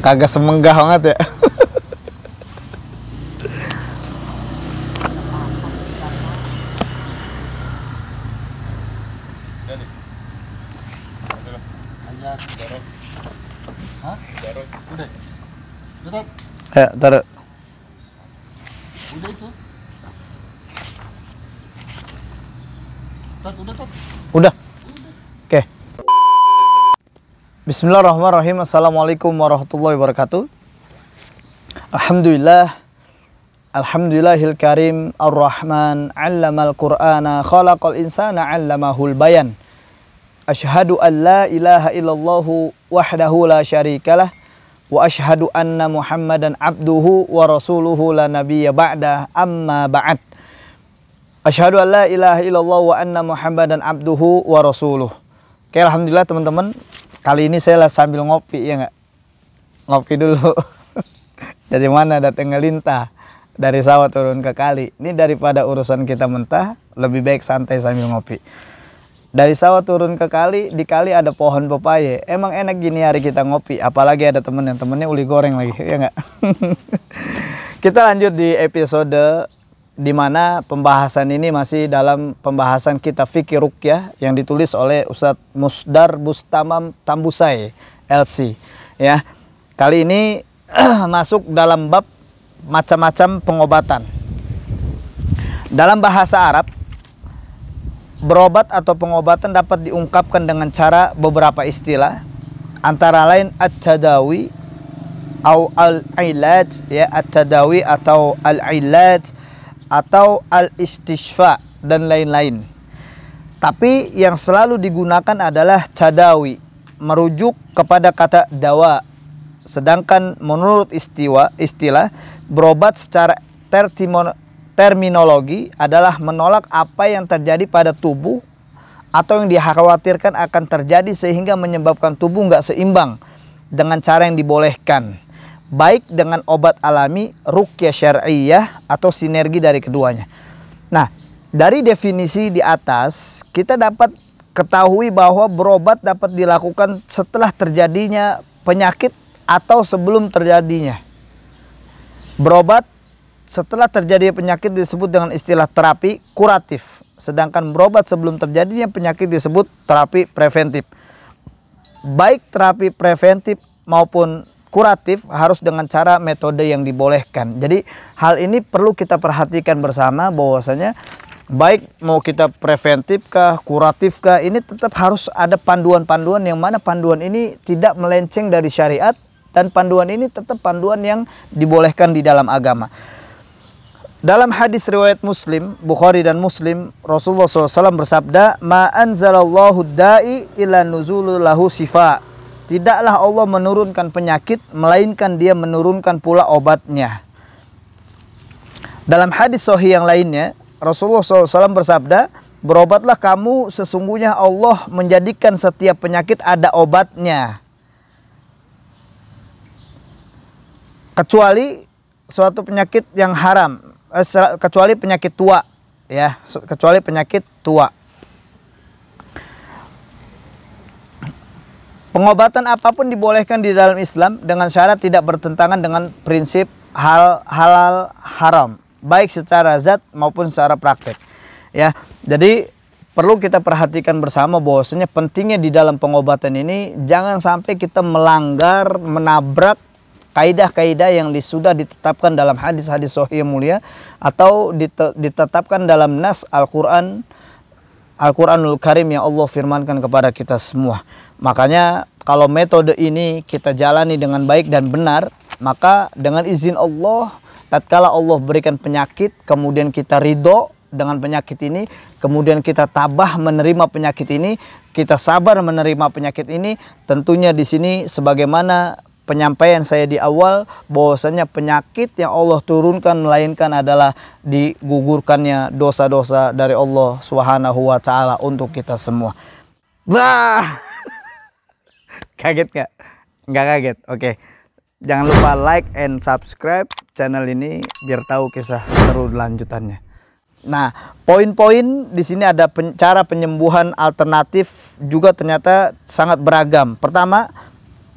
Kagak semenggah banget ya. Hah? Udah. Udah. Ya, taruh. Udah itu. Udah. Udah. Oke. Bismillahirrahmanirrahim. Assalamualaikum warahmatullahi wabarakatuh. Alhamdulillahil karim ar-rahman 'allamal qur'ana khalaqal insana 'allamahul bayan. Asyhadu an la ilaha illallah wahdahu la syarikalah wa asyhadu anna Muhammadan abduhu wa rasuluhu la nabiyya ba'da, amma ba'd. Asyhadu an la ilaha illallah wa anna Muhammadan abduhu wa rasuluh. Oke, alhamdulillah teman-teman. Kali ini saya sambil ngopi, ya nggak? Ngopi dulu. Dari mana datang ngelintah? Dari sawah turun ke kali. Ini daripada urusan kita mentah, lebih baik santai sambil ngopi. Dari sawah turun ke kali, di kali ada pohon pepaya. Emang enak gini hari kita ngopi, apalagi ada temen yang temennya uli goreng lagi, ya nggak? Kita lanjut di episode di mana pembahasan ini masih dalam pembahasan kita fikih ruqyah yang ditulis oleh Ustadz Musdar Bustamam Tambusai LC. Ya, kali ini masuk dalam bab macam-macam pengobatan. Dalam bahasa Arab, berobat atau pengobatan dapat diungkapkan dengan cara beberapa istilah, antara lain at-tadawi atau al-ilaj, ya, at-tadawi atau al-ilaj atau al-istishfa dan lain-lain. Tapi yang selalu digunakan adalah tadawi, merujuk kepada kata dawa. Sedangkan menurut istilah berobat secara terminologi adalah menolak apa yang terjadi pada tubuh atau yang dikhawatirkan akan terjadi sehingga menyebabkan tubuh nggak seimbang dengan cara yang dibolehkan, baik dengan obat alami, ruqyah syar'iyyah, atau sinergi dari keduanya. Nah, dari definisi di atas kita dapat ketahui bahwa berobat dapat dilakukan setelah terjadinya penyakit atau sebelum terjadinya. Berobat setelah terjadi penyakit disebut dengan istilah terapi kuratif, sedangkan berobat sebelum terjadinya penyakit disebut terapi preventif. Baik terapi preventif maupun kuratif harus dengan cara metode yang dibolehkan. Jadi hal ini perlu kita perhatikan bersama, bahwasanya baik mau kita preventif kah, kuratif kah, ini tetap harus ada panduan-panduan yang mana panduan ini tidak melenceng dari syariat, dan panduan ini tetap panduan yang dibolehkan di dalam agama. Dalam hadis riwayat Muslim, Bukhari dan Muslim, Rasulullah SAW bersabda, "Ma anzalallahu da'i illa nuzulu lahu sifa." Tidaklah Allah menurunkan penyakit, melainkan Dia menurunkan pula obatnya. Dalam hadis sahih yang lainnya, Rasulullah SAW bersabda, "Berobatlah kamu, sesungguhnya Allah menjadikan setiap penyakit ada obatnya, kecuali suatu penyakit yang haram, kecuali penyakit tua, ya, kecuali penyakit tua." Pengobatan apapun dibolehkan di dalam Islam dengan syarat tidak bertentangan dengan prinsip halal haram, baik secara zat maupun secara praktek. Ya, jadi perlu kita perhatikan bersama bahwasanya pentingnya di dalam pengobatan ini jangan sampai kita melanggar, menabrak kaidah-kaidah yang sudah ditetapkan dalam hadis-hadis sahih yang mulia atau ditetapkan dalam nas Al-Quranul Karim yang Allah firmankan kepada kita semua. Makanya kalau metode ini kita jalani dengan baik dan benar, maka dengan izin Allah, tatkala Allah berikan penyakit, kemudian kita ridho dengan penyakit ini, kemudian kita tabah menerima penyakit ini, kita sabar menerima penyakit ini, tentunya di sini sebagaimana penyampaian saya di awal, bahwasanya penyakit yang Allah turunkan melainkan adalah digugurkannya dosa-dosa dari Allah Subhanahu wa Ta'ala untuk kita semua. Wah, kaget nggak? Nggak kaget. Oke, jangan lupa like and subscribe channel ini biar tahu kisah seru lanjutannya. Nah, poin-poin di sini ada cara penyembuhan alternatif juga ternyata sangat beragam. Pertama,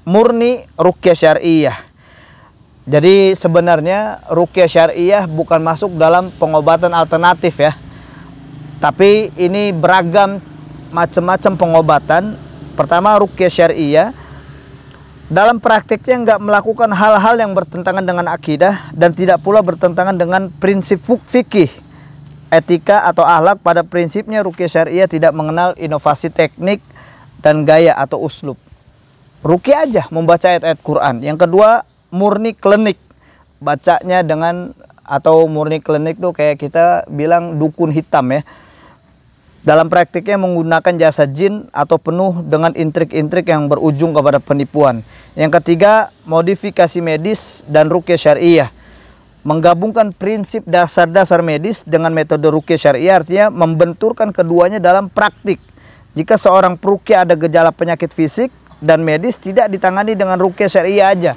murni ruqyah syariah. Jadi sebenarnya ruqyah syariah bukan masuk dalam pengobatan alternatif ya. Tapi ini beragam macam-macam pengobatan. Pertama, ruqyah syariah dalam praktiknya nggak melakukan hal-hal yang bertentangan dengan akidah dan tidak pula bertentangan dengan prinsip fikih, etika atau akhlak. Pada prinsipnya ruqyah syariah tidak mengenal inovasi teknik dan gaya atau uslub. Ruqyah aja membaca ayat-ayat Quran. Yang kedua, murni klinik, bacanya dengan atau murni klinik tuh kayak kita bilang dukun hitam ya. Dalam praktiknya menggunakan jasa jin atau penuh dengan intrik-intrik yang berujung kepada penipuan. Yang ketiga, modifikasi medis dan ruqyah syariah. Menggabungkan prinsip dasar-dasar medis dengan metode ruqyah syariah, artinya membenturkan keduanya dalam praktik. Jika seorang peruqyah ada gejala penyakit fisik dan medis, tidak ditangani dengan ruqyah syariah aja.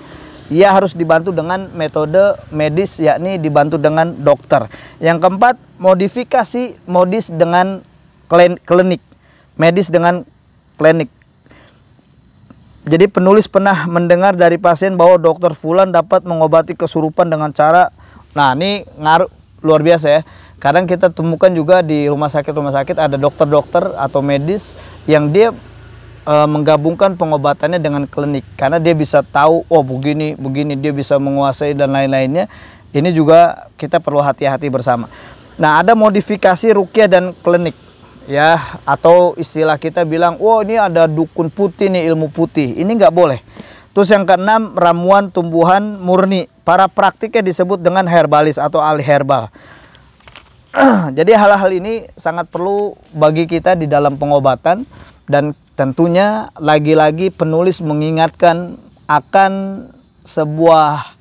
Ia harus dibantu dengan metode medis, yakni dibantu dengan dokter. Yang keempat, modifikasi modis dengan klinik, medis dengan klinik. Jadi penulis pernah mendengar dari pasien bahwa dokter fulan dapat mengobati kesurupan dengan cara, nah ini ngaruh luar biasa ya. Kadang kita temukan juga di rumah sakit ada dokter-dokter atau medis yang dia menggabungkan pengobatannya dengan klinik, karena dia bisa tahu, oh begini dia bisa menguasai dan lain-lainnya. Ini juga kita perlu hati-hati bersama. Nah, ada modifikasi ruqyah dan klinik ya, atau istilah kita bilang, oh ini ada dukun putih nih, ilmu putih. Ini nggak boleh. Terus yang keenam, ramuan tumbuhan murni. Para praktiknya disebut dengan herbalis atau ahli herbal. Jadi hal-hal ini sangat perlu bagi kita di dalam pengobatan, dan tentunya lagi-lagi penulis mengingatkan akan sebuah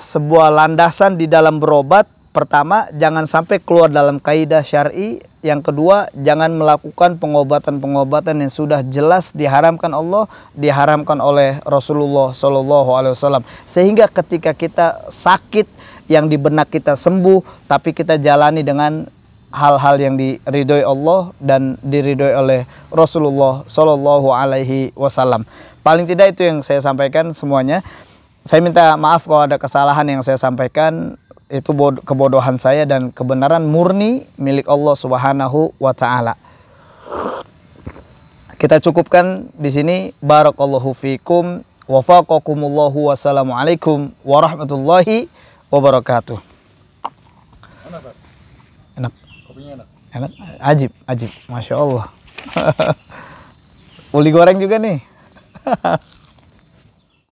sebuah landasan di dalam berobat. Pertama, jangan sampai keluar dalam kaidah syar'i. Yang kedua, jangan melakukan pengobatan-pengobatan yang sudah jelas diharamkan Allah, diharamkan oleh Rasulullah SAW. Sehingga ketika kita sakit, yang di benak kita sembuh, tapi kita jalani dengan hal-hal yang diridhoi Allah dan diridhoi oleh Rasulullah SAW. Paling tidak itu yang saya sampaikan semuanya. Saya minta maaf kalau ada kesalahan yang saya sampaikan. Itu kebodohan saya, dan kebenaran murni milik Allah Subhanahu wa Ta'ala. Kita cukupkan di sini. Barakallahu fikum, wafaqakumullahu, wassalamualaikum warahmatullahi wabarakatuh. Enak. Kopinya enak. Enak. Ajib, masya Allah. Uli goreng juga nih.